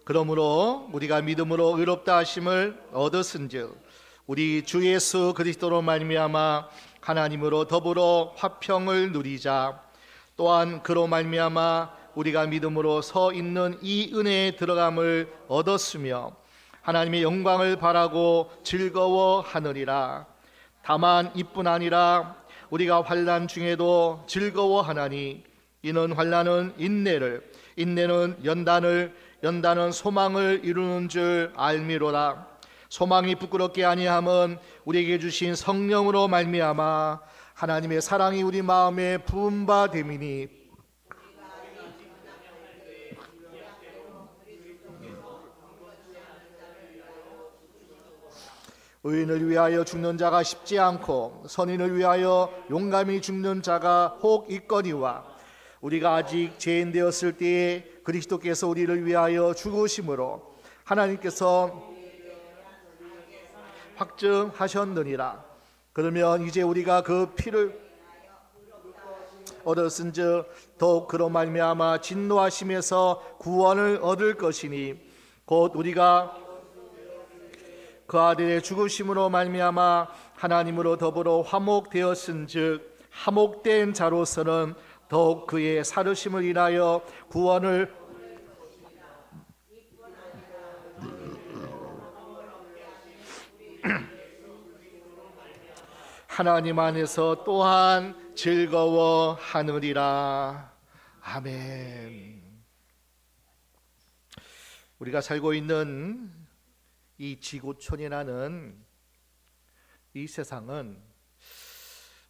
그러므로 우리가 믿음으로 의롭다 하심을 얻었은즉 우리 주 예수 그리스도로 말미암아 하나님으로 더불어 화평을 누리자. 또한 그로 말미암아 우리가 믿음으로 서 있는 이 은혜에 들어감을 얻었으며 하나님의 영광을 바라고 즐거워하느니라. 다만 이뿐 아니라 우리가 환난 중에도 즐거워하나니 이는 환난은 인내를, 인내는 연단을, 연단은 소망을 이루는 줄 알미로라. 소망이 부끄럽게 아니함은 우리에게 주신 성령으로 말미암아 하나님의 사랑이 우리 마음에 부은 바 됨이니 의인을 위하여 죽는 자가 쉽지 않고 선인을 위하여 용감히 죽는 자가 혹 있거니와 우리가 아직 죄인 되었을 때에 그리스도께서 우리를 위하여 죽으심으로 하나님께서 확증하셨느니라. 그러면 이제 우리가 그 피를 얻었은즉 더욱 그로 말미암아 진노하심에서 구원을 얻을 것이니 곧 우리가 그 아들의 죽으심으로 말미암아 하나님으로 더불어 화목되었은즉 화목된 자로서는 더욱 그의 살으심을 인하여 구원을 하나님 안에서 또한 즐거워하느니라. 아멘. 우리가 살고 있는 이 지구촌이라는 이 세상은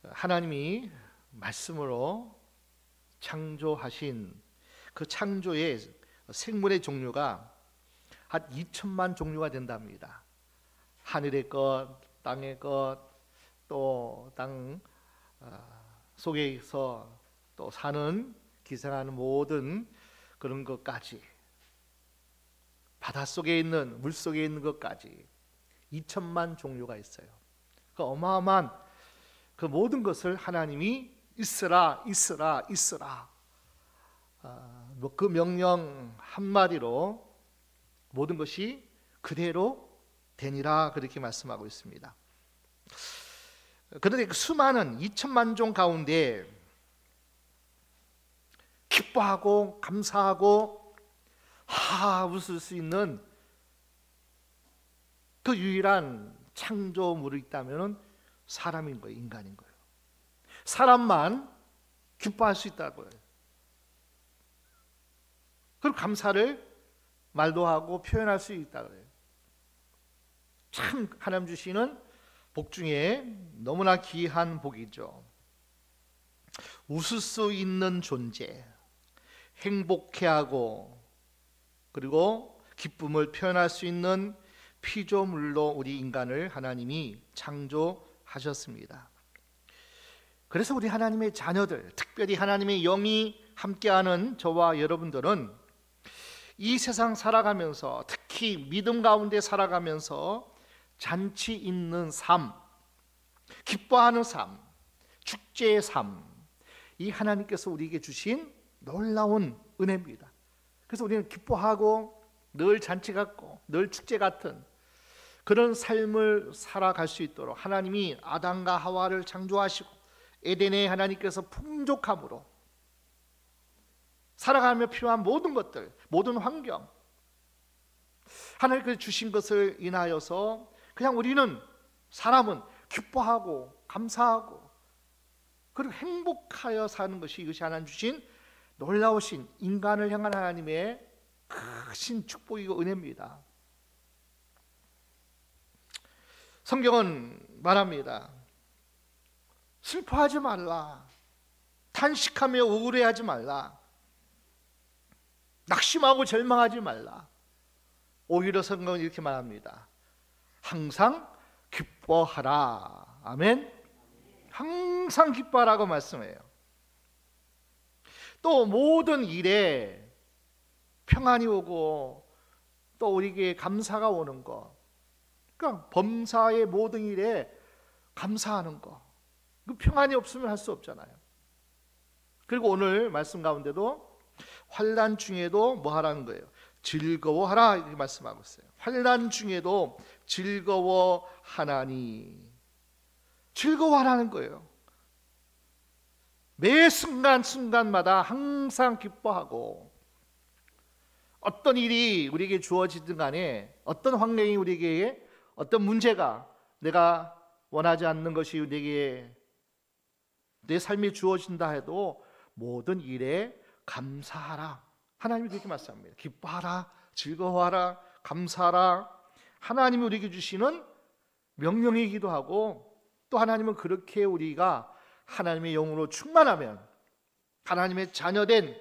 하나님이 말씀으로 창조하신 그 창조의 생물의 종류가 한 2천만 종류가 된답니다. 하늘의 것, 땅의 것, 또 땅 속에서 또 사는 기생하는 모든 그런 것까지, 바닷속에 있는, 물속에 있는 것까지 2천만 종류가 있어요. 그 어마어마한 그 모든 것을 하나님이 있으라 있으라 있으라, 그 명령 한마디로 모든 것이 그대로 되니라, 그렇게 말씀하고 있습니다. 그런데 그 수많은 2천만 종 가운데 기뻐하고 감사하고 웃을 수 있는 그 유일한 창조물이 있다면 사람인 거예요. 인간인 거예요. 사람만 기뻐할 수 있다고요. 그리고 감사를 말도 하고 표현할 수 있다고요. 참 하나님 주시는 복 중에 너무나 귀한 복이죠. 웃을 수 있는 존재, 행복해하고 그리고 기쁨을 표현할 수 있는 피조물로 우리 인간을 하나님이 창조하셨습니다. 그래서 우리 하나님의 자녀들, 특별히 하나님의 영이 함께하는 저와 여러분들은 이 세상 살아가면서, 특히 믿음 가운데 살아가면서 잔치 있는 삶, 기뻐하는 삶, 축제의 삶, 이 하나님께서 우리에게 주신 놀라운 은혜입니다. 그래서 우리는 기뻐하고 늘 잔치 같고 늘 축제 같은 그런 삶을 살아갈 수 있도록 하나님이 아담과 하와를 창조하시고 에덴에 하나님께서 풍족함으로 살아가며 필요한 모든 것들, 모든 환경, 하나님께서 주신 것을 인하여서 그냥 우리는, 사람은 기뻐하고 감사하고 그리고 행복하여 사는 것이, 이것이 하나님 주신 놀라우신 인간을 향한 하나님의 크신 축복이고 은혜입니다. 성경은 말합니다. 슬퍼하지 말라, 탄식하며 우울해하지 말라, 낙심하고 절망하지 말라. 오히려 성경은 이렇게 말합니다. 항상 기뻐하라. 아멘. 항상 기뻐하라고 말씀해요. 또 모든 일에 평안이 오고 또 우리에게 감사가 오는 것, 그러니까 범사의 모든 일에 감사하는 것, 그 평안이 없으면 할 수 없잖아요. 그리고 오늘 말씀 가운데도 환난 중에도 뭐 하라는 거예요? 즐거워하라 이렇게 말씀하고 있어요. 환난 중에도 즐거워하나니. 즐거워하라는 거예요. 매 순간순간마다 항상 기뻐하고, 어떤 일이 우리에게 주어지든 간에, 어떤 환경이 우리에게, 어떤 문제가 내가 원하지 않는 것이 내게 내 삶에 주어진다 해도 모든 일에 감사하라. 하나님이 그렇게 말씀합니다. 기뻐하라, 즐거워하라, 감사하라. 하나님이 우리에게 주시는 명령이기도 하고, 또 하나님은 그렇게 우리가 하나님의 영으로 충만하면, 하나님의 자녀된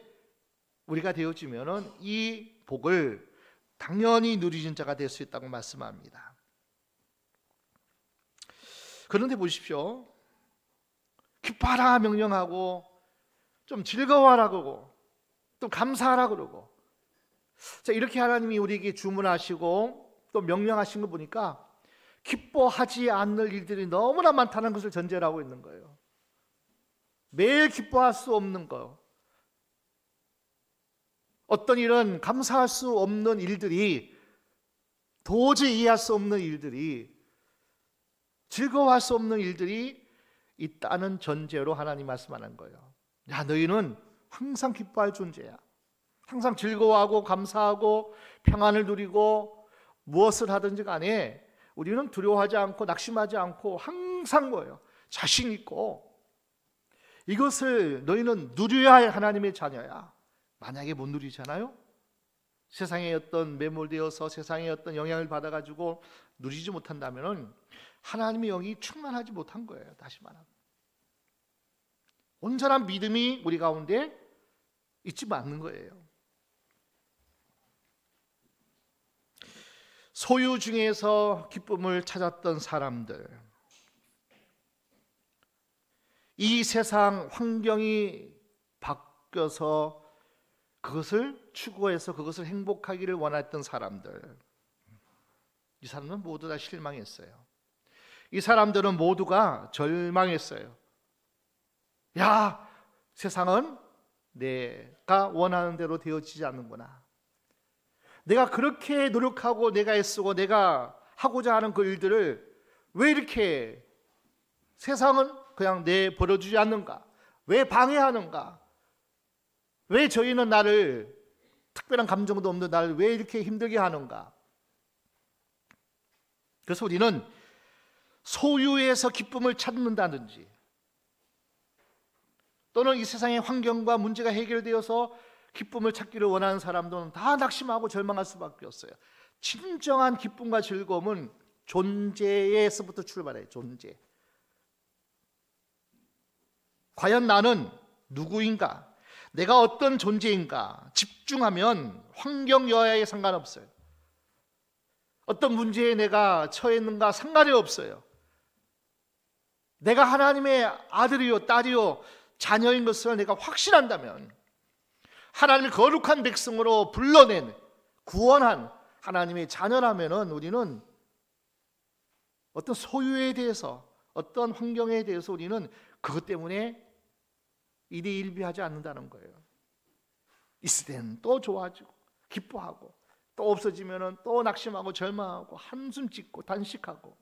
우리가 되어지면은 이 복을 당연히 누리는 자가 될 수 있다고 말씀합니다. 그런데 보십시오. 기뻐하라 명령하고, 좀 즐거워하라 그러고, 또 감사하라 그러고, 자, 이렇게 하나님이 우리에게 주문하시고 또 명령하신 거 보니까 기뻐하지 않을 일들이 너무나 많다는 것을 전제로 하고 있는 거예요. 매일 기뻐할 수 없는 거, 어떤 일은 감사할 수 없는 일들이, 도저히 이해할 수 없는 일들이, 즐거워할 수 없는 일들이 있다는 전제로 하나님 말씀하는 거예요. 야, 너희는 항상 기뻐할 존재야. 항상 즐거워하고 감사하고 평안을 누리고 무엇을 하든지 간에 우리는 두려워하지 않고 낙심하지 않고 항상 뭐예요? 자신 있고, 이것을 너희는 누려야 할 하나님의 자녀야. 만약에 못 누리잖아요? 세상에 어떤 매몰되어서 세상에 어떤 영향을 받아가지고 누리지 못한다면 하나님의 영이 충만하지 못한 거예요. 다시 말하면 온전한 믿음이 우리 가운데 있지 않는 거예요. 소유 중에서 기쁨을 찾았던 사람들, 이 세상 환경이 바뀌어서 그것을 추구해서 그것을 행복하기를 원했던 사람들, 이 사람들은 모두 다 실망했어요. 이 사람들은 모두가 절망했어요. 야, 세상은 내가 원하는 대로 되어지지 않는구나. 내가 그렇게 노력하고 내가 애쓰고 내가 하고자 하는 그 일들을 왜 이렇게 세상은 그냥 내버려주지 않는가? 왜 방해하는가? 왜 저희는 나를, 특별한 감정도 없는 나를 왜 이렇게 힘들게 하는가? 그래서 우리는 소유에서 기쁨을 찾는다든지, 또는 이 세상의 환경과 문제가 해결되어서 기쁨을 찾기를 원하는 사람들은 다 낙심하고 절망할 수밖에 없어요. 진정한 기쁨과 즐거움은 존재에서부터 출발해요. 존재. 과연 나는 누구인가? 내가 어떤 존재인가? 집중하면 환경 여하에 상관없어요. 어떤 문제에 내가 처해 있는가 상관이 없어요. 내가 하나님의 아들이요 딸이요 자녀인 것을 내가 확신한다면, 하나님의 거룩한 백성으로 불러낸 구원한 하나님의 자녀라면 우리는 어떤 소유에 대해서, 어떤 환경에 대해서 우리는 그것 때문에 일희일비하지 않는다는 거예요. 있을 때는 또 좋아지고 기뻐하고, 또 없어지면 또 낙심하고 절망하고 한숨 짓고 단식하고.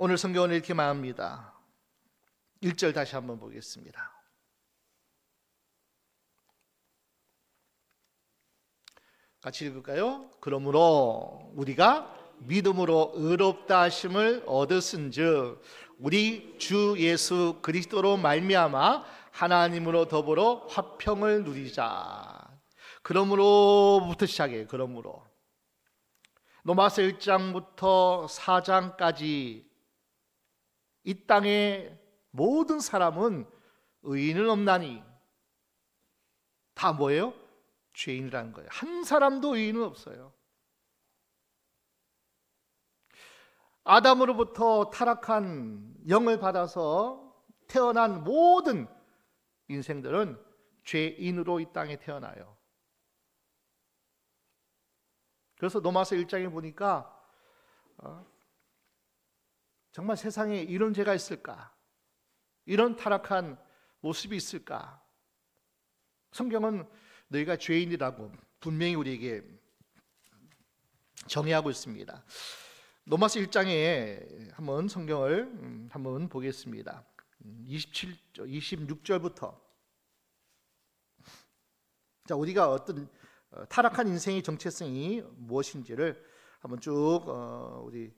오늘 성경은 이렇게 말합니다. 1절 다시 한번 보겠습니다. 같이 읽을까요? 그러므로 우리가 믿음으로 의롭다 하심을 얻었은즉 우리 주 예수 그리스도로 말미암아 하나님으로 더불어 화평을 누리자. 그러므로부터 시작해요. 그러므로 로마서 1장부터 4장까지 이 땅의 모든 사람은 의인은 없나니, 다 뭐예요? 죄인이라는 거예요. 한 사람도 의인은 없어요. 아담으로부터 타락한 영을 받아서 태어난 모든 인생들은 죄인으로 이 땅에 태어나요. 그래서 로마서 1장에 보니까 정말 세상에 이런 죄가 있을까? 이런 타락한 모습이 있을까? 성경은 너희가 죄인이라고 분명히 우리에게 정의하고 있습니다. 로마서 1장에 한번 성경을 한번 보겠습니다. 26절부터. 자, 우리가 어떤 타락한 인생의 정체성이 무엇인지를 한번 쭉 우리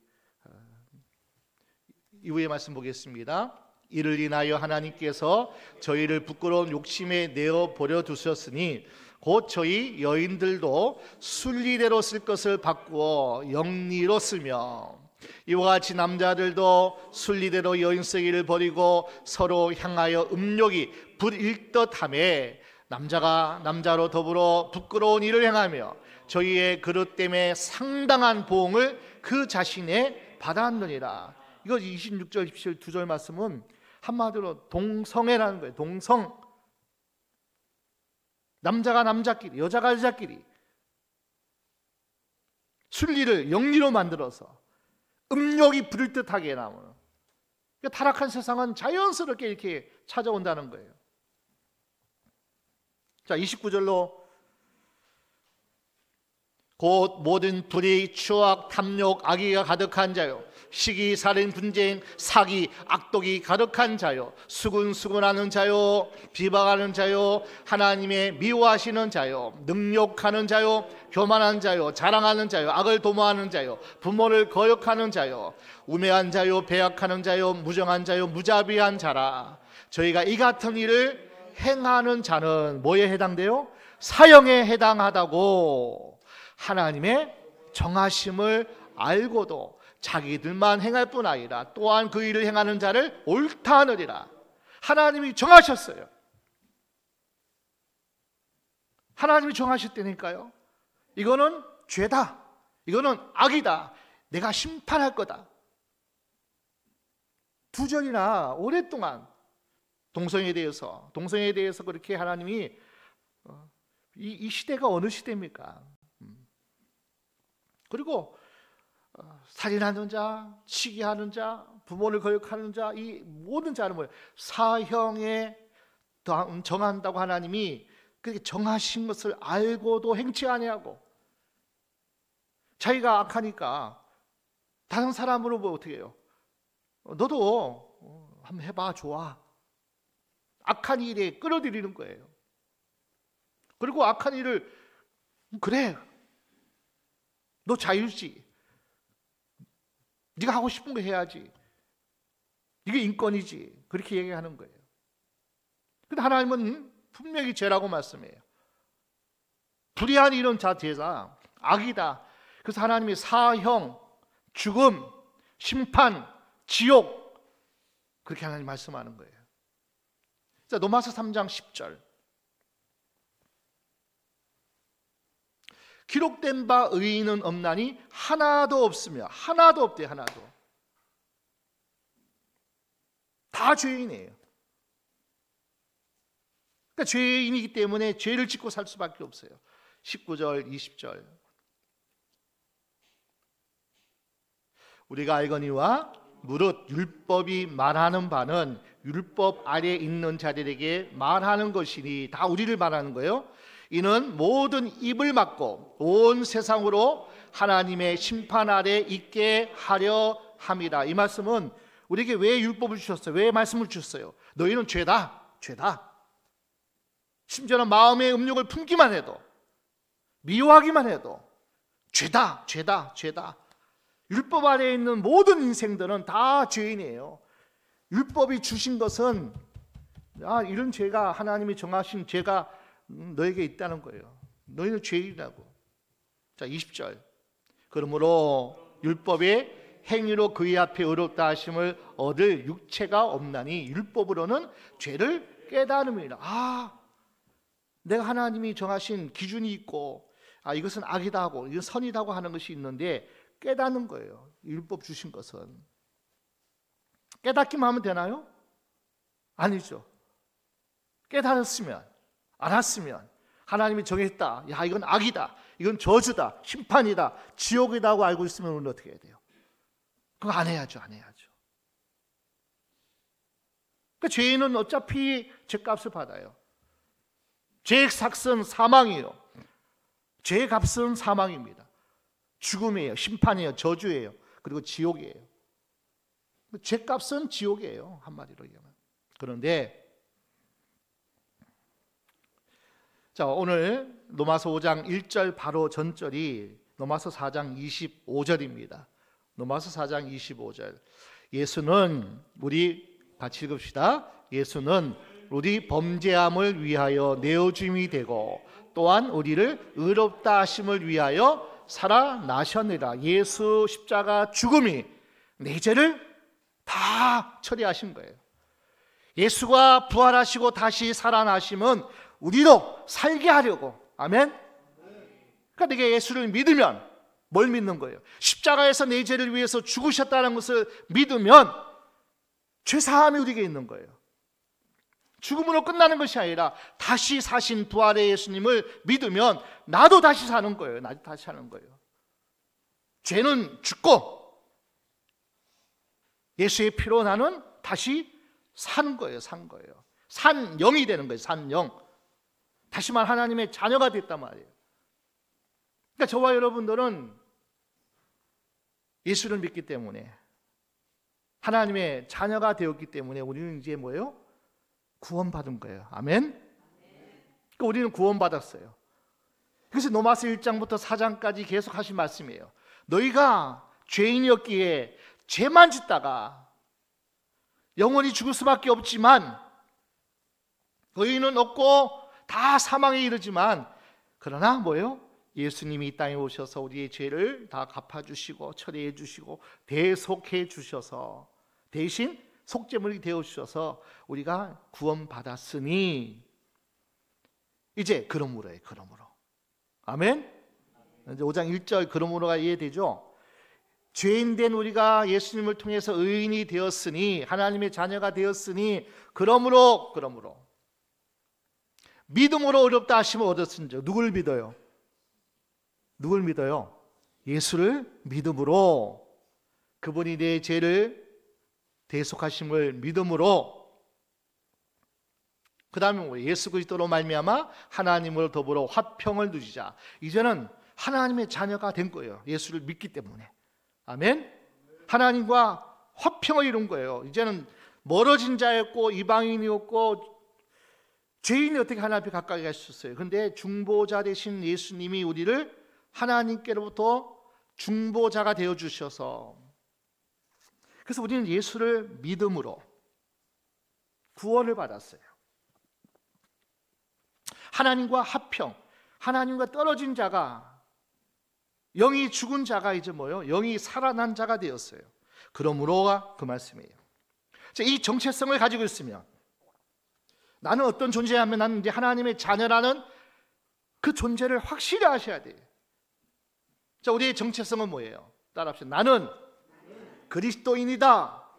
이후의 말씀 보겠습니다. 이를 인하여 하나님께서 저희를 부끄러운 욕심에 내어 버려 두셨으니 곧 저희 여인들도 순리대로 쓸 것을 바꾸어 영리로 쓰며 이와 같이 남자들도 순리대로 여인 쓰기를 버리고 서로 향하여 음욕이 불일듯하며 남자가 남자로 더불어 부끄러운 일을 행하며 저희의 그릇 때문에 상당한 보응을 그 자신에 받았느니라. 이거 26절 27절 두 절 말씀은 한마디로 동성애라는 거예요. 동성. 남자가 남자끼리, 여자가 여자끼리 순리를 영리로 만들어서 음욕이 부를 듯하게 나오는, 그러니까 타락한 세상은 자연스럽게 이렇게 찾아온다는 거예요. 자, 29절로 곧 모든 불의, 추악, 탐욕, 악의가 가득한 자요 시기, 살인, 분쟁, 사기, 악독이 가득한 자요 수군수군하는 자요 비방하는 자요 하나님의 미워하시는 자요 능욕하는 자요 교만한 자요 자랑하는 자요 악을 도모하는 자요 부모를 거역하는 자요 우매한 자요 배약하는 자요 무정한 자요 무자비한 자라. 저희가 이 같은 일을 행하는 자는 뭐에 해당돼요? 사형에 해당하다고 하나님의 정하심을 알고도 자기들만 행할 뿐 아니라 또한 그 일을 행하는 자를 옳다 하느니라. 하나님이 정하셨어요. 하나님이 정하셨다니까요. 이거는 죄다, 이거는 악이다, 내가 심판할 거다. 두 절이나 오랫동안 동성애에 대해서 그렇게 하나님이 이 시대가 어느 시대입니까? 그리고 살인하는 자, 시기하는 자, 부모를 거역하는 자, 이 모든 자는 뭐예요? 사형에 정한다고 하나님이 그렇게 정하신 것을 알고도 행치 아니하고 자기가 악하니까 다른 사람으로 뭐 어떻게 해요? 너도 한번 해봐, 좋아. 악한 일에 끌어들이는 거예요. 그리고 악한 일을 그래, 너 자유지, 네가 하고 싶은 거 해야지, 이게 인권이지, 그렇게 얘기하는 거예요. 근데 하나님은 분명히 죄라고 말씀해요. 불의한 일은 자체가 악이다. 그래서 하나님이 사형, 죽음, 심판, 지옥, 그렇게 하나님 말씀하는 거예요. 자, 로마서 3장 10절. 기록된 바 의인은 없나니 하나도 없으며, 하나도 없대, 하나도. 다 죄인이에요. 그러니까 죄인이기 때문에 죄를 짓고 살 수밖에 없어요. 19절, 20절. 우리가 알거니와 무릇 율법이 말하는 바는 율법 아래에 있는 자들에게 말하는 것이니, 다 우리를 말하는 거예요. 이는 모든 입을 막고 온 세상으로 하나님의 심판 아래 있게 하려 함이라. 이 말씀은 우리에게 왜 율법을 주셨어요? 왜 말씀을 주셨어요? 너희는 죄다, 죄다. 심지어는 마음의 음욕을 품기만 해도, 미워하기만 해도 죄다, 죄다, 죄다. 율법 아래에 있는 모든 인생들은 다 죄인이에요. 율법이 주신 것은 이런 죄가, 하나님이 정하신 죄가 너에게 있다는 거예요. 너희는 죄인이라고. 자, 20절. 그러므로 율법의 행위로 그의 앞에 의롭다 하심을 얻을 육체가 없나니 율법으로는 죄를 깨달음이라. 내가 하나님이 정하신 기준이 있고, 이것은 악이다 하고 이건 선이다고 하는 것이 있는데 깨닫는 거예요. 율법 주신 것은. 깨닫기만 하면 되나요? 아니죠. 깨달았으면, 알았으면, 하나님이 정했다, 야 이건 악이다, 이건 저주다, 심판이다, 지옥이다 하고 알고 있으면 우리는 어떻게 해야 돼요? 그거 안 해야죠. 안 해야죠. 그러니까 죄인은 어차피 죄값을 받아요. 죄의 삭은 사망이에요. 죄의 값은 사망입니다. 죽음이에요. 심판이에요. 저주예요. 그리고 지옥이에요. 죄값은 지옥이에요. 한마디로 얘기하면. 그런데 자, 오늘 로마서 5장 1절 바로 전절이 로마서 4장 25절입니다. 로마서 4장 25절. 예수는 우리 같이 읽읍시다. 예수는 우리 범죄함을 위하여 내어줌이 되고 또한 우리를 의롭다 하심을 위하여 살아나셨느니라. 예수 십자가 죽음이 내 죄를 다 처리하신 거예요. 예수가 부활하시고 다시 살아나심은 우리도 살게 하려고. 아멘. 그러니까 내가 예수를 믿으면 뭘 믿는 거예요? 십자가에서 내 죄를 위해서 죽으셨다는 것을 믿으면 죄사함이 우리에게 있는 거예요. 죽음으로 끝나는 것이 아니라 다시 사신 부활의 예수님을 믿으면 나도 다시 사는 거예요. 나도 다시 사는 거예요. 죄는 죽고 예수의 피로 나는 다시 사는 거예요. 산 거예요. 산 영이 되는 거예요. 산 영. 다시 말 하나님의 자녀가 됐단 말이에요. 그러니까 저와 여러분들은 예수를 믿기 때문에 하나님의 자녀가 되었기 때문에 우리는 이제 뭐예요? 구원받은 거예요. 아멘. 그러니까 우리는 구원받았어요. 그래서 로마서 1장부터 4장까지 계속 하신 말씀이에요. 너희가 죄인이었기에 죄만 짓다가 영원히 죽을 수밖에 없지만 의인은 없고 다 사망에 이르지만 그러나 뭐예요? 예수님이 이 땅에 오셔서 우리의 죄를 다 갚아주시고 처리해 주시고 대속해 주셔서 대신 속죄물이 되어주셔서 우리가 구원받았으니 이제 그러므로예요. 그러므로. 아멘. 이제 5장 1절 그러므로가 이해되죠? 죄인된 우리가 예수님을 통해서 의인이 되었으니 하나님의 자녀가 되었으니 그러므로 믿음으로 의롭다 하심을 얻었은즉. 누굴 믿어요? 누굴 믿어요? 예수를 믿음으로, 그분이 내 죄를 대속하심을 믿음으로, 그 다음에 뭐예요? 예수 그리스도로 말미암아 하나님을 더불어 화평을 누리자. 이제는 하나님의 자녀가 된 거예요. 예수를 믿기 때문에. 아멘. 하나님과 화평을 이룬 거예요. 이제는 멀어진 자였고 이방인이었고 죄인이 어떻게 하나님 앞에 가까이 갈 수 있어요? 그런데 중보자 되신 예수님이 우리를 하나님께로부터 중보자가 되어 주셔서, 그래서 우리는 예수를 믿음으로 구원을 받았어요. 하나님과 화평, 하나님과 떨어진 자가, 영이 죽은 자가 이제 뭐예요? 영이 살아난 자가 되었어요. 그러므로가 그 말씀이에요. 이 정체성을 가지고 있으면 나는 어떤 존재냐면 나는 이제 하나님의 자녀라는 그 존재를 확실히 아셔야 돼요. 자, 우리의 정체성은 뭐예요? 따라합시다. 나는 그리스도인이다.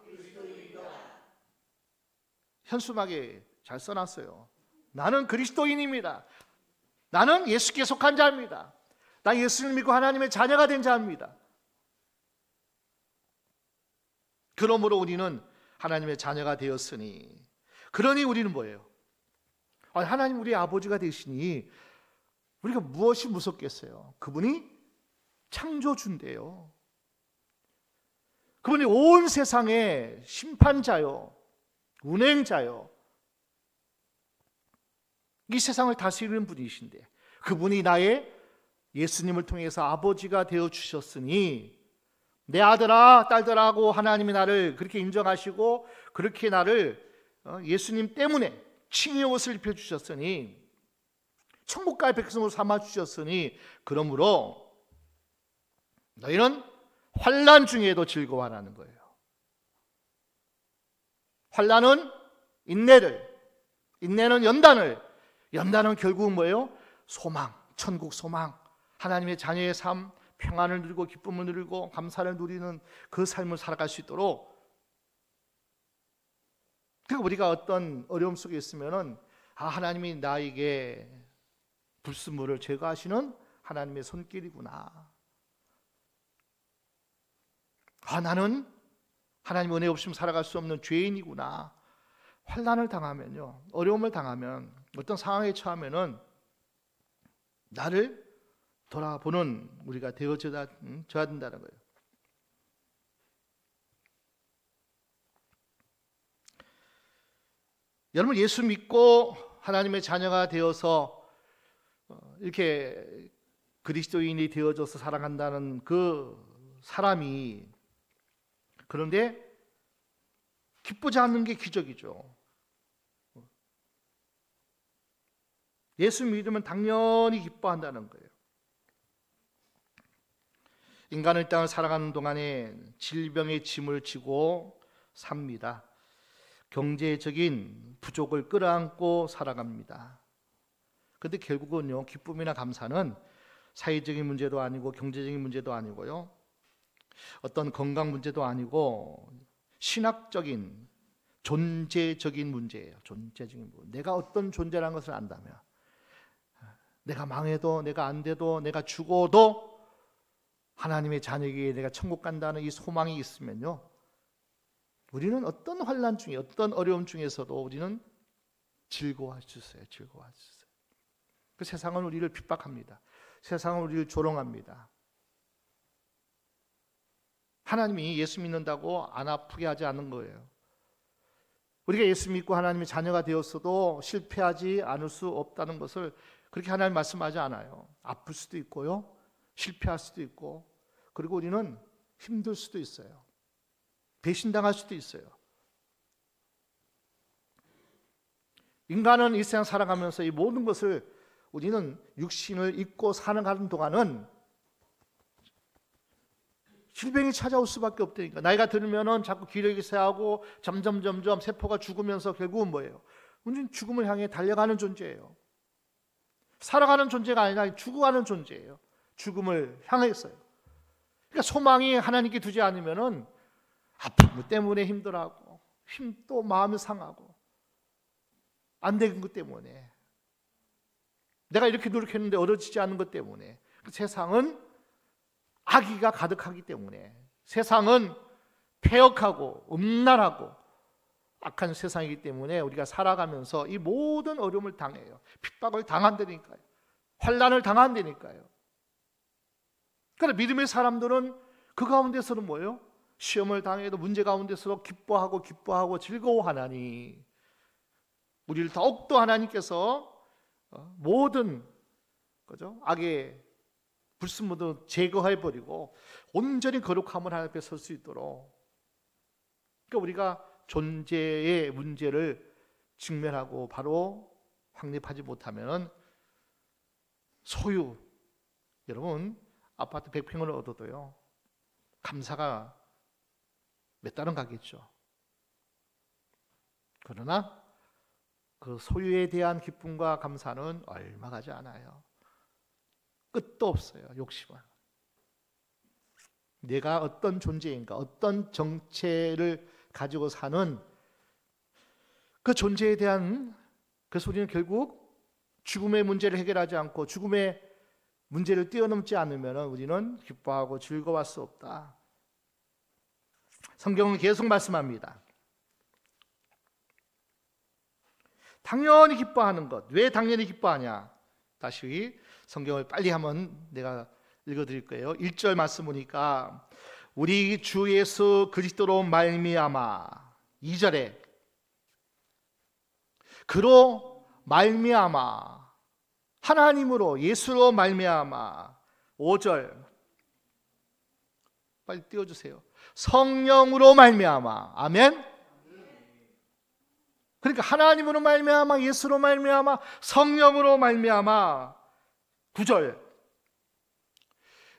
현수막에 잘 써놨어요. 나는 그리스도인입니다. 나는 예수께 속한 자입니다. 나 예수를 믿고 하나님의 자녀가 된 자입니다. 그러므로 우리는 하나님의 자녀가 되었으니, 그러니 우리는 뭐예요? 하나님 우리 아버지가 되시니 우리가 무엇이 무섭겠어요? 그분이 창조주인데요. 그분이 온 세상의 심판자요, 운행자요, 이 세상을 다스리는 분이신데 그분이 나의 예수님을 통해서 아버지가 되어주셨으니 내 아들아 딸들하고 하나님이 나를 그렇게 인정하시고 그렇게 나를 예수님 때문에 칭의의 옷을 입혀주셨으니 천국가의 백성으로 삼아주셨으니 그러므로 너희는 환난 중에도 즐거워하라는 거예요. 환난은 인내를, 인내는 연단을, 연단은 결국은 뭐예요? 소망, 천국 소망, 하나님의 자녀의 삶, 평안을 누리고 기쁨을 누리고 감사를 누리는 그 삶을 살아갈 수 있도록. 그러니까 우리가 어떤 어려움 속에 있으면은 하나님이 나에게 불순물을 제거하시는 하나님의 손길이구나. 나는 하나님 은혜 없이는 살아갈 수 없는 죄인이구나. 환난을 당하면요, 어려움을 당하면, 어떤 상황에 처하면은 나를 돌아보는 우리가 되어져야 된다는 거예요. 여러분, 예수 믿고 하나님의 자녀가 되어서 이렇게 그리스도인이 되어져서 살아간다는 그 사람이, 그런데 기쁘지 않는 게 기적이죠. 예수 믿으면 당연히 기뻐한다는 거예요. 인간은 이 땅을 살아가는 동안에 질병의 짐을 지고 삽니다. 경제적인 부족을 끌어안고 살아갑니다. 그런데 결국은요, 기쁨이나 감사는 사회적인 문제도 아니고 경제적인 문제도 아니고요, 어떤 건강 문제도 아니고 신학적인 존재적인 문제예요. 존재적인 문제. 내가 어떤 존재라는 것을 안다면, 내가 망해도, 내가 안 돼도, 내가 죽어도 하나님의 자녀에게 내가 천국 간다는 이 소망이 있으면요, 우리는 어떤 환난 중에, 어떤 어려움 중에서도 우리는 즐거워할 수 있어요. 즐거워할 수 있어요. 그 세상은 우리를 핍박합니다. 세상은 우리를 조롱합니다. 하나님이 예수 믿는다고 안 아프게 하지 않는 거예요. 우리가 예수 믿고 하나님의 자녀가 되었어도 실패하지 않을 수 없다는 것을 그렇게 하나님 말씀하지 않아요. 아플 수도 있고요, 실패할 수도 있고, 그리고 우리는 힘들 수도 있어요. 배신당할 수도 있어요. 인간은 이 세상 살아가면서 이 모든 것을, 우리는 육신을 입고 살아가는 동안은 질병이 찾아올 수밖에 없다니까. 나이가 들면은 자꾸 기력이 쇠하고 점점 세포가 죽으면서 결국은 뭐예요? 우리는 죽음을 향해 달려가는 존재예요. 살아가는 존재가 아니라 죽어가는 존재예요. 죽음을 향해서요. 그러니까 소망이 하나님께 두지 않으면은 아픔 때문에 힘들어하고, 또 마음이 상하고, 안 되는 것 때문에, 내가 이렇게 노력했는데 얻어지지 않는 것 때문에, 그 세상은 악의가 가득하기 때문에, 세상은 폐역하고 음란하고 악한 세상이기 때문에 우리가 살아가면서 이 모든 어려움을 당해요. 핍박을 당한다니까요. 환난을 당한다니까요. 그러나 믿음의 사람들은 그 가운데서는 뭐예요? 시험을 당해도 문제 가운데서도 기뻐하고 즐거워하나니, 우리를 더욱더 하나님께서 모든 악의 불순물도 제거해버리고 온전히 거룩함을 하나님 앞에 설 수 있도록, 그러니까 우리가 존재의 문제를 직면하고 바로 확립하지 못하면 소유, 여러분 아파트 100평을 얻어도요, 감사가 몇 달은 가겠죠. 그러나 그 소유에 대한 기쁨과 감사는 얼마 가지 않아요. 끝도 없어요. 욕심은. 내가 어떤 존재인가, 어떤 정체를 가지고 사는 그 존재에 대한 그 소리는 결국 죽음의 문제를 해결하지 않고 죽음의 문제를 뛰어넘지 않으면 우리는 기뻐하고 즐거워할 수 없다. 성경은 계속 말씀합니다. 당연히 기뻐하는 것. 왜 당연히 기뻐하냐? 다시 성경을 빨리 한번 내가 읽어드릴 거예요. 1절 말씀 보니까 우리 주 예수 그리스도로 말미암아, 2절에 그로 말미암아, 하나님으로 예수로 말미암아, 5절 빨리 띄워주세요. 성령으로 말미암아. 아멘. 그러니까 하나님으로 말미암아, 예수로 말미암아, 성령으로 말미암아. 9절.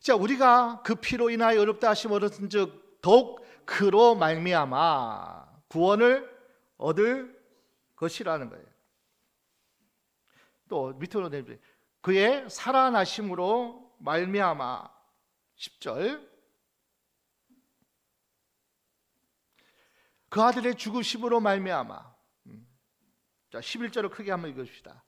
자, 우리가 그 피로 인하여 어렵다 하심 얻었은즉 더욱 그로 말미암아 구원을 얻을 것이라는 거예요. 또 밑으로 내려주세요. 그의 살아나심으로 말미암아. 10절. 그 아들의 죽으심으로 말미암아. 자, 11절을 크게 한번 읽읍시다.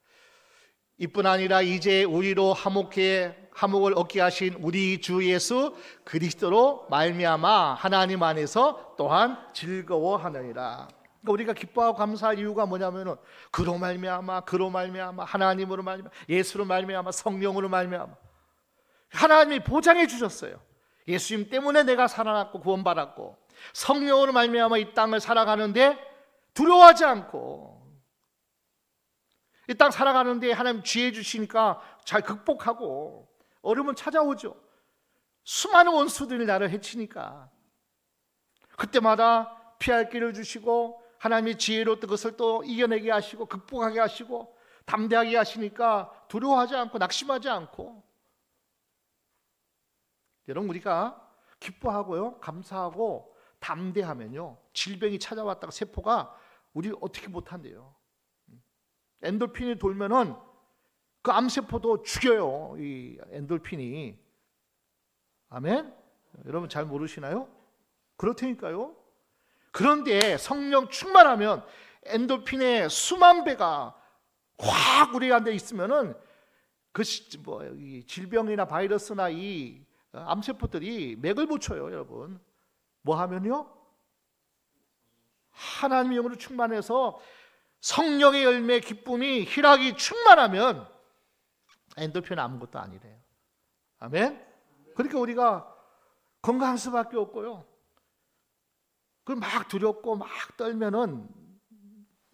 이뿐 아니라 이제 우리로 화목을 얻게 하신 우리 주 예수 그리스도로 말미암아 하나님 안에서 또한 즐거워하느니라. 그러니까 우리가 기뻐하고 감사할 이유가 뭐냐면은 그로 말미암아 하나님으로 말미암아 예수로 말미암아 성령으로 말미암아 하나님이 보장해 주셨어요. 예수님 때문에 내가 살아났고 구원받았고 성령으로 말미암아 이 땅을 살아가는데 두려워하지 않고 이 땅 살아가는데 하나님 지혜 주시니까 잘 극복하고 어려움은 찾아오죠. 수많은 원수들이 나를 해치니까 그때마다 피할 길을 주시고 하나님의 지혜로 그것을 또 이겨내게 하시고 극복하게 하시고 담대하게 하시니까 두려워하지 않고 낙심하지 않고 여러분 우리가 기뻐하고요 감사하고 담대하면요 질병이 찾아왔다가 세포가 우리 어떻게 못한대요. 엔돌핀이 돌면은 그 암세포도 죽여요. 이 엔돌핀이. 아멘? 여러분 잘 모르시나요? 그렇다니까요. 그런데 성령 충만하면 엔돌핀의 수만 배가 확 우리 안에 있으면은 그 질병이나 바이러스나 이 암세포들이 맥을 붙여요. 여러분 뭐 하면요? 하나님의 영으로 충만해서 성령의 열매 기쁨이 희락이 충만하면 엔돌핀은 아무것도 아니래요. 아멘? 그러니까 우리가 건강할 수밖에 없고요. 그 막 두렵고 막 떨면은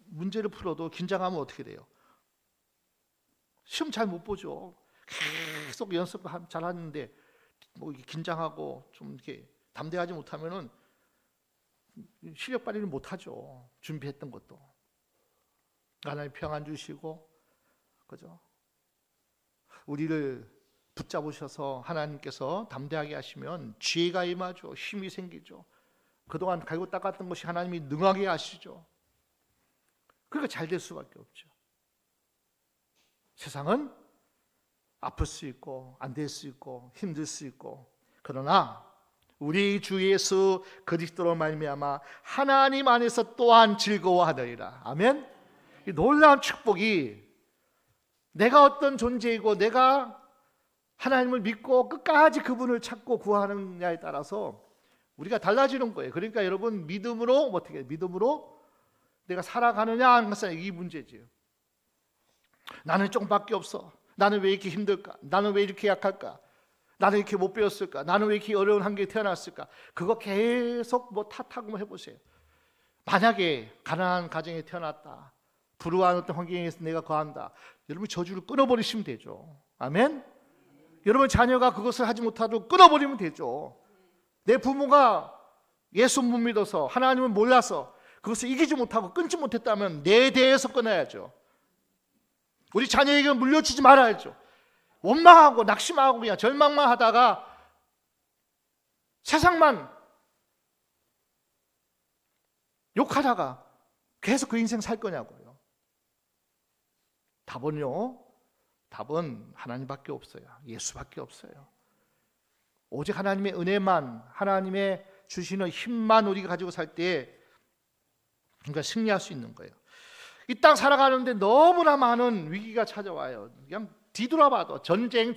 문제를 풀어도 긴장하면 어떻게 돼요? 시험 잘 못 보죠. 계속 연습 잘 하는데 뭐 긴장하고 좀 이렇게 담대하지 못하면은 실력 발휘를 못 하죠. 준비했던 것도. 하나님 평안 주시고 그죠? 우리를 붙잡으셔서 하나님께서 담대하게 하시면 지혜가 임하죠. 힘이 생기죠. 그동안 갈고 닦았던 것이 하나님이 능하게 하시죠. 그러니까 잘 될 수밖에 없죠. 세상은 아플 수 있고 안 될 수 있고 힘들 수 있고 그러나 우리 주 예수 그리스도로 말미암아 하나님 안에서 또한 즐거워하더이라. 아멘. 이 놀라운 축복이 내가 어떤 존재이고 내가 하나님을 믿고 끝까지 그분을 찾고 구하느냐에 따라서 우리가 달라지는 거예요. 그러니까 여러분 믿음으로 어떻게 믿음으로 내가 살아가느냐 하는 것은 이 문제지요. 나는 조금밖에 없어. 나는 왜 이렇게 힘들까? 나는 왜 이렇게 약할까? 나는 이렇게 못 배웠을까? 나는 왜 이렇게 어려운 환경에 태어났을까? 그거 계속 뭐 탓하고 해보세요. 만약에 가난한 가정에 태어났다. 불우한 어떤 환경에서 내가 거한다. 여러분 저주를 끊어버리시면 되죠. 아멘? 여러분 자녀가 그것을 하지 못하도록 끊어버리면 되죠. 내 부모가 예수 못 믿어서 하나님을 몰라서 그것을 이기지 못하고 끊지 못했다면 내 대에서 끊어야죠. 우리 자녀에게 물려주지 말아야죠. 원망하고 낙심하고 그냥 절망만 하다가 세상만 욕하다가 계속 그 인생 살 거냐고요. 답은 하나님밖에 없어요. 예수밖에 없어요. 오직 하나님의 은혜만, 하나님의 주시는 힘만 우리가 가지고 살 때 우리가 승리할 수 있는 거예요. 이 땅 살아가는데 너무나 많은 위기가 찾아와요. 그냥 뒤돌아봐도 전쟁,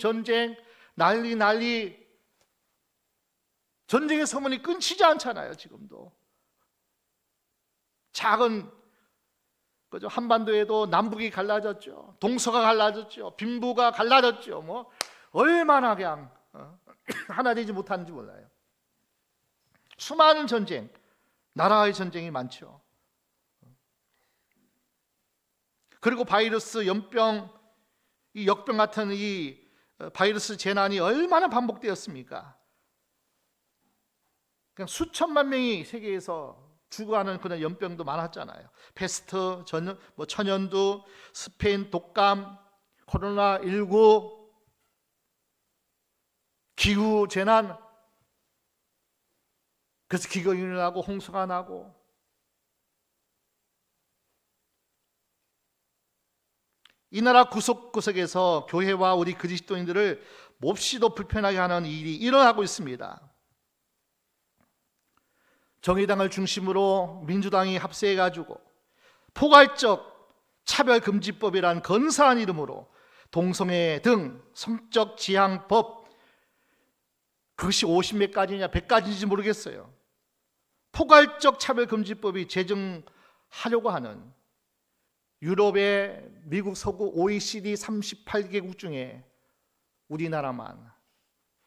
난리 전쟁의 소문이 끊이지 않잖아요. 지금도 작은 그죠? 한반도에도 남북이 갈라졌죠. 동서가 갈라졌죠. 빈부가 갈라졌죠. 뭐 얼마나 그냥 하나 되지 못하는지 몰라요. 수많은 전쟁, 나라의 전쟁이 많죠. 그리고 바이러스, 연병, 이 역병 같은 이 바이러스 재난이 얼마나 반복되었습니까? 그냥 수천만 명이 세계에서 죽어가는 그런 연병도 많았잖아요. 패스트, 천연두, 스페인 독감, 코로나19, 기후 재난. 그래서 기근이 나고 홍수가 나고 이 나라 구석구석에서 교회와 우리 그리스도인들을 몹시도 불편하게 하는 일이 일어나고 있습니다. 정의당을 중심으로 민주당이 합세해가지고 포괄적 차별금지법이란 건사한 이름으로 동성애 등 성적 지향법, 그것이 50몇 가지냐 100가지인지 모르겠어요. 포괄적 차별금지법이 제정하고 하려고 하는 유럽의 미국 서구 OECD 38개국 중에 우리나라만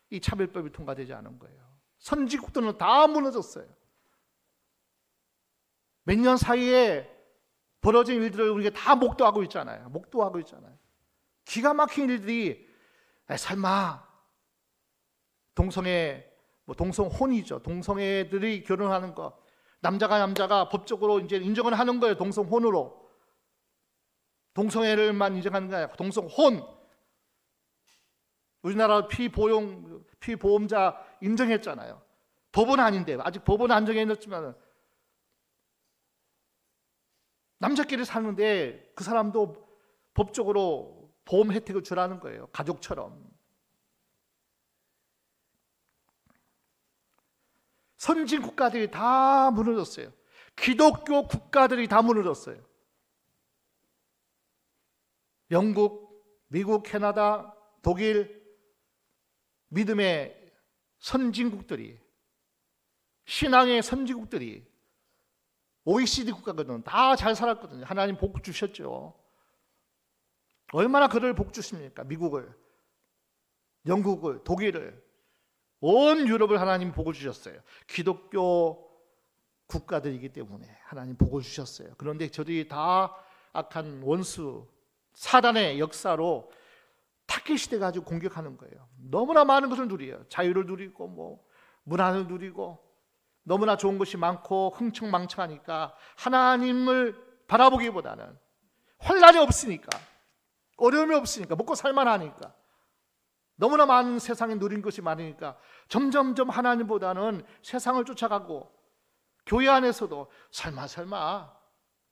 이 차별법이 통과되지 않은 거예요. 선진국들은 다 무너졌어요. 몇 년 사이에 벌어진 일들을 우리가 다 목도하고 있잖아요. 기가 막힌 일들이 설마 동성혼이죠. 동성애들이 결혼하는 거, 남자가 법적으로 이제 인정을 하는 거예요. 동성혼으로. 동성애를만 인정하는 게 아니라 동성혼. 우리나라 피보험자 인정했잖아요. 법은 아닌데, 아직 법은 안 정해졌지만 남자끼리 사는데 그 사람도 법적으로 보험 혜택을 주라는 거예요. 가족처럼. 선진 국가들이 다 무너졌어요. 기독교 국가들이 다 무너졌어요. 영국, 미국, 캐나다, 독일, 믿음의 선진국들이, 신앙의 선진국들이, OECD 국가거든. 다 잘 살았거든요. 하나님 복 주셨죠. 얼마나 그를 복 주십니까? 미국을, 영국을, 독일을, 온 유럽을 하나님 복을 주셨어요. 기독교 국가들이기 때문에 하나님 복을 주셨어요. 그런데 저들이 다 악한 원수 사단의 역사로 타깃이 돼가지고 공격하는 거예요. 너무나 많은 것을 누려요. 자유를 누리고 뭐 문화를 누리고 너무나 좋은 것이 많고 흥청망청하니까 하나님을 바라보기보다는 혼란이 없으니까, 어려움이 없으니까, 먹고 살만하니까, 너무나 많은 세상에 누린 것이 많으니까 점점점 하나님보다는 세상을 쫓아가고, 교회 안에서도 설마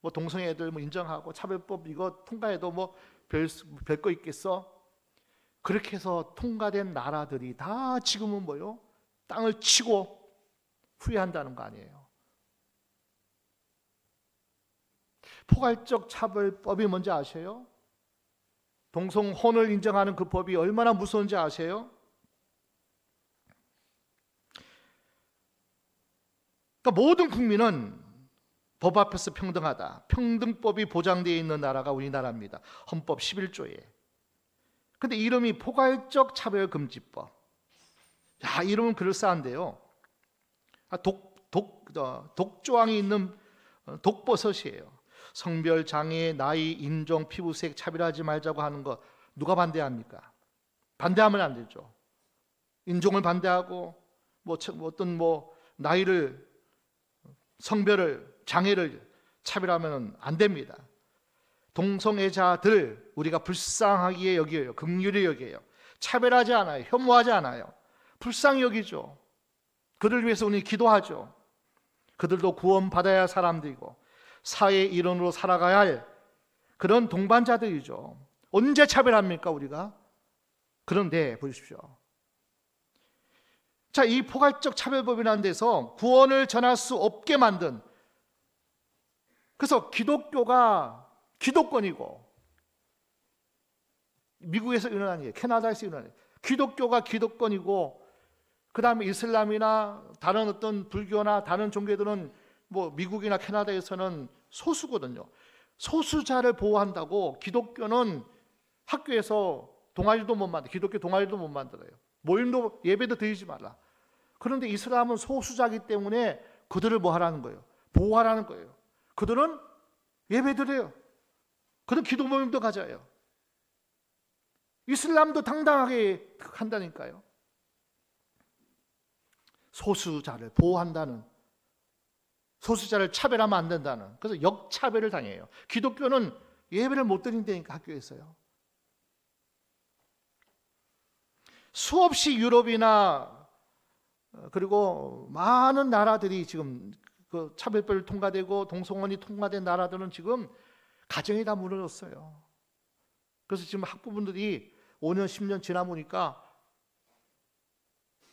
뭐 동성애들 뭐 인정하고 차별법 이거 통과해도 뭐 별 거 있겠어? 그렇게 해서 통과된 나라들이 다 지금은 뭐요? 땅을 치고 후회한다는 거 아니에요. 포괄적 차별법이 뭔지 아세요? 동성혼을 인정하는 그 법이 얼마나 무서운지 아세요? 그러니까 모든 국민은 법 앞에서 평등하다. 평등법이 보장되어 있는 나라가 우리나라입니다. 헌법 11조에. 근데 이름이 포괄적 차별금지법. 야, 이름은 그럴싸한데요. 독조항이 있는 독버섯이에요. 성별, 장애, 나이, 인종, 피부색 차별하지 말자고 하는 거 누가 반대합니까? 반대하면 안 되죠. 인종을 반대하고 어떤 나이를, 성별을, 장애를 차별하면 안 됩니다. 동성애자들 우리가 불쌍하게 여겨요. 긍휼히 여겨요. 차별하지 않아요. 혐오하지 않아요. 불쌍히 여기죠. 그들 위해서 우리 기도하죠. 그들도 구원받아야 할 사람들이고 사회의 일원으로 살아가야 할 그런 동반자들이죠. 언제 차별합니까 우리가? 그런데 보십시오. 자, 이 포괄적 차별법이라는 데서 구원을 전할 수 없게 만든, 그래서 기독교가 기독권이고, 미국에서 일어난 일, 캐나다에서 일어난 일, 기독교가 기독권이고, 그 다음에 이슬람이나 다른 어떤 불교나 다른 종교들은 뭐 미국이나 캐나다에서는 소수거든요. 소수자를 보호한다고 기독교는 학교에서 동아리도 못 만들어요. 기독교 동아리도 못 만들어요. 모임도, 예배도 드리지 말라. 그런데 이슬람은 소수자이기 때문에 그들을 뭐 하라는 거예요? 보호하라는 거예요. 그들은 예배 드려요. 그들은 기도 모임도 가져요. 이슬람도 당당하게 한다니까요. 소수자를 보호한다는, 소수자를 차별하면 안 된다는, 그래서 역차별을 당해요. 기독교는 예배를 못 드린다니까 학교에서요. 수없이 유럽이나 그리고 많은 나라들이 지금 그 차별법이 통과되고 동성혼이 통과된 나라들은 지금 가정이 다 무너졌어요. 그래서 지금 학부모들이 5년 10년 지나 보니까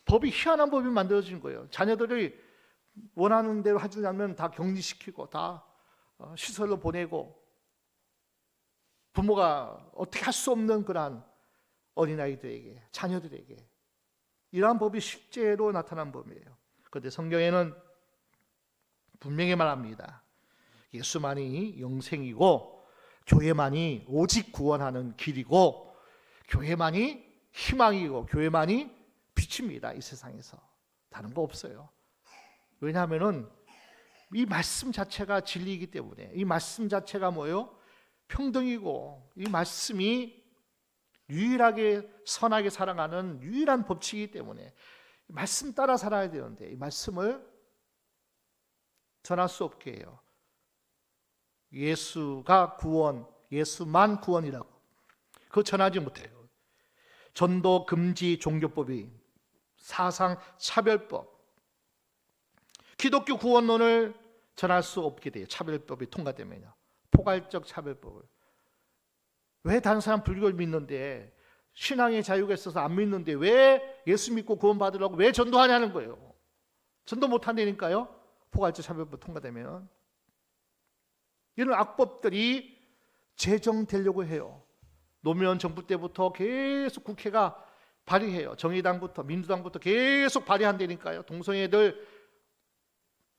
법이 희한한 법이 만들어진 거예요. 자녀들이 원하는 대로 하지 않으면 다 격리시키고 다 시설로 보내고, 부모가 어떻게 할 수 없는 그러한 어린아이들에게, 자녀들에게 이러한 법이 실제로 나타난 법이에요. 그런데 성경에는 분명히 말합니다. 예수만이 영생이고 교회만이 오직 구원하는 길이고 교회만이 희망이고 교회만이 빛입니다. 이 세상에서 다른 거 없어요. 왜냐하면은 이 말씀 자체가 진리이기 때문에, 이 말씀 자체가 뭐예요? 평등이고, 이 말씀이 유일하게 선하게 살아가는 유일한 법칙이기 때문에 말씀 따라 살아야 되는데 이 말씀을 전할 수 없게 해요. 예수가 구원, 예수만 구원이라고 그거 전하지 못해요. 전도 금지 종교법이, 사상 차별법, 기독교 구원론을 전할 수 없게 돼요. 차별법이 통과되면요. 포괄적 차별법을. 왜 다른 사람 불교를 믿는데, 신앙의 자유가 있어서 안 믿는데 왜 예수 믿고 구원 받으려고 왜 전도하냐는 거예요. 전도 못 한다니까요. 포괄적 차별법 통과되면. 이런 악법들이 제정되려고 해요. 노무현 정부 때부터 계속 국회가 발의해요. 정의당부터 민주당부터 계속 발의한다니까요. 동성애들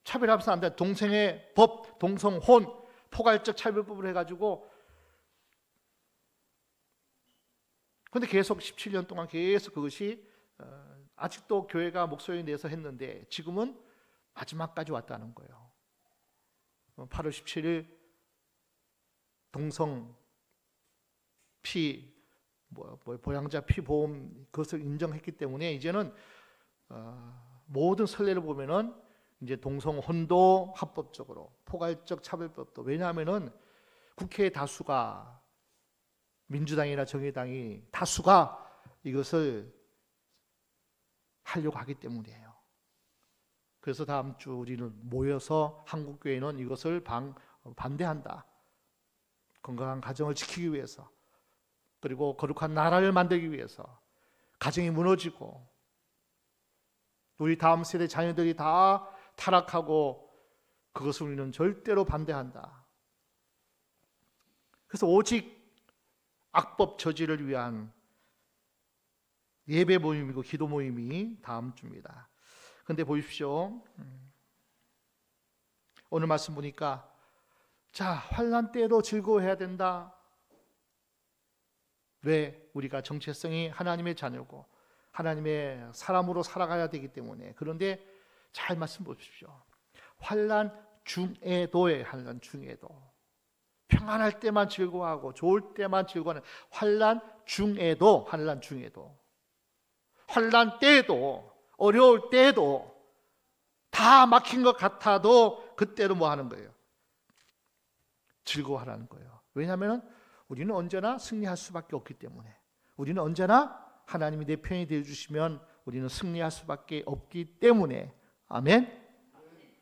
차별하면서 안 돼. 동성애 법, 동성혼, 포괄적 차별법을 해가지고. 그런데 계속 17년 동안 계속 그것이 아직도 교회가 목소리 내서 했는데 지금은 마지막까지 왔다는 거예요. 8월 17일 동성 피 보양자 피보험 그것을 인정했기 때문에 이제는 모든 선례를 보면은 이제 동성혼도 합법적으로, 포괄적 차별법도. 왜냐하면은 국회의 다수가, 민주당이나 정의당이 다수가 이것을 하려고 하기 때문이에요. 그래서 다음 주 우리는 모여서 한국교회는 이것을 반대한다. 건강한 가정을 지키기 위해서, 그리고 거룩한 나라를 만들기 위해서. 가정이 무너지고 우리 다음 세대 자녀들이 다 타락하고, 그것을 우리는 절대로 반대한다. 그래서 오직 악법 저지를 위한 예배 모임이고 기도 모임이 다음 주입니다. 그런데 보십시오. 오늘 말씀 보니까 자, 환난 때에도 즐거워해야 된다. 왜? 우리가 정체성이 하나님의 자녀고 하나님의 사람으로 살아가야 되기 때문에. 그런데 잘 말씀 보십시오. 환난 중에도의 환난 중에도. 평안할 때만 즐거워하고 좋을 때만 즐거워하는 환난 중에도, 환난 중에도, 환난 때에도, 어려울 때에도, 다 막힌 것 같아도 그때도 뭐 하는 거예요? 즐거워하라는 거예요. 왜냐하면 우리는 언제나 승리할 수밖에 없기 때문에. 우리는 언제나 하나님이 내 편이 되어주시면 우리는 승리할 수밖에 없기 때문에. 아멘.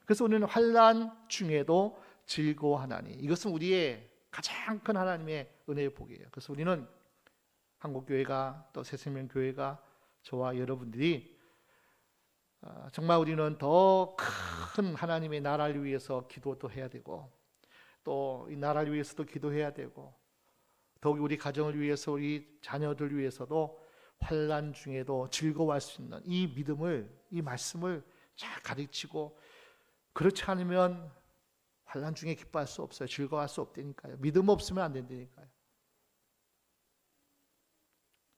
그래서 우리는 환난 중에도 즐거워하나니, 이것은 우리의 가장 큰 하나님의 은혜의 복이에요. 그래서 우리는 한국교회가, 또 새생명교회가, 저와 여러분들이 정말 우리는 더 큰 하나님의 나라를 위해서 기도도 해야 되고, 또 이 나라를 위해서도 기도해야 되고, 더욱 우리 가정을 위해서, 우리 자녀들 위해서도 환난 중에도 즐거워할 수 있는 이 믿음을, 이 말씀을 잘 가르치고, 그렇지 않으면 환난 중에 기뻐할 수 없어요. 즐거워할 수 없다니까요. 믿음 없으면 안 된다니까요.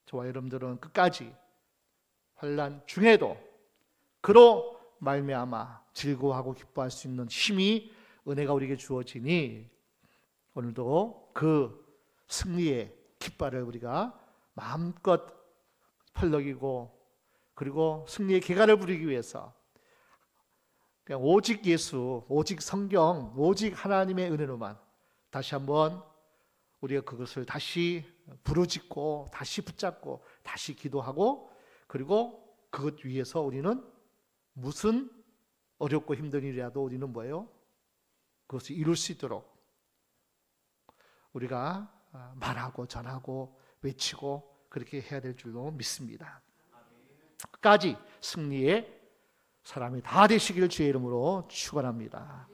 저와 여러분들은 끝까지 환난 중에도 그로 말미암아 즐거워하고 기뻐할 수 있는 힘이, 은혜가 우리에게 주어지니 오늘도 그 승리의 깃발을 우리가 마음껏 펄럭이고, 그리고 승리의 개가를 부리기 위해서 그냥 오직 예수, 오직 성경, 오직 하나님의 은혜로만 다시 한번 우리가 그것을 다시 부르짖고, 다시 붙잡고, 다시 기도하고, 그리고 그것 위해서 우리는 무슨 어렵고 힘든 일이라도 우리는 뭐예요? 그것을 이룰 수 있도록 우리가 말하고 전하고 외치고 그렇게 해야 될 줄로 믿습니다. 끝까지 승리의 사람이 다 되시길 주의 이름으로 축원합니다.